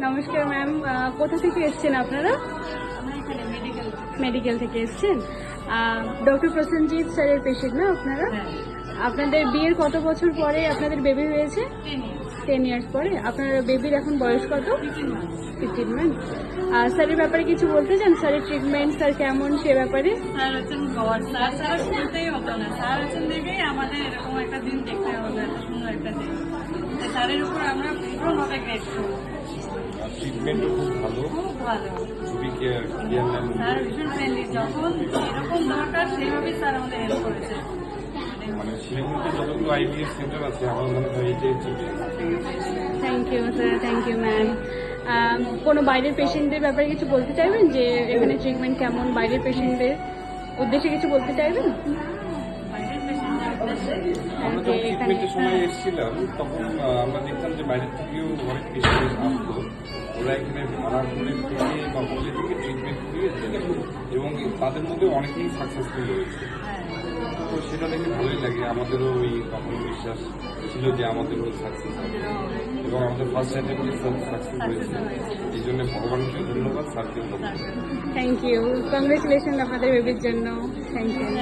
নমস্কার ম্যাম, কোথা থেকে এসছেন আপনারা? আমরা এখানে মেডিকেল থেকে এসছেন। ডক্টর প্রসেনজিৎ স্যারের পেশেন্ট না আপনারা? আপনাদের বিয়ের কত বছর পরে আপনাদের বেবি হয়েছে? 10 ইয়ার্স পরে। আপনার বেবির এখন বয়স কত? 15 মান্থ। স্যারের ব্যাপারে কিছু বলতে চান? স্যারের ট্রিটমেন্ট স্যার কেমন সে ব্যাপারে? স্যার হচ্ছেন গড, স্যার ছাড়া শুনতেই হতো না। স্যার হচ্ছেন দেখেই আমাদের এরকম একটা দিন দেখতে হলো, এত সুন্দর একটা দিন। স্যারের উপর আমরা পুরোভাবে গ্রেটফুল। ট্রিটমেন্টও খুব ভালো, খুব ভালো। খুবই কেয়ার নেন। স্যার ভীষণ ফ্রেন্ডলি, যখন যেরকম দরকার সেইভাবেই স্যার আমাদের হেল্প করেছে। মানে শিলিগুড়িতে যতগুলো আইভিএফ সেন্টার আছে আমার মনে হয় এইটাই ঠিক। Thank you sir, thank you ma'am. কোনো বাইরের পেশেন্টদের ব্যাপারে কিছু বলতে চাইবেন, যে এখানে ট্রিটমেন্ট কেমন? বাইরের পেশেন্টদের উদ্দেশ্যে কিছু বলতে চাইবেন? বাইরের পেশেন্টদের উদ্দেশ্যে আমরা যে যখন এখানে ট্রিটমেন্টের সময় এসেছিলাম তখন আমরা দেখতাম যে বাইরের থেকেও অনেক পেশেন্ট আসতো। ওরা এখানে ভাড়া করে থেকে বা বলে থেকে ট্রিটমেন্ট করিয়েছে এবং তাদের মধ্যে অনেকেই সাকসেসফুল হয়েছে। তো সেটা দেখে ভালোই লাগে। আমাদেরও ওই তখন বিশ্বাস ছিল যে আমাদেরও সাকসেস হবে এবং আমাদের ফার্স্ট অ্যাটেম্পটে সাকসেস হয়েছে। এই জন্য ভগবানকে ধন্যবাদ, স্যারকেও ধন্যবাদ। থ্যাংক ইউ, কংগ্রেচুলেশন আপনাদের বেবির জন্য। Thank you.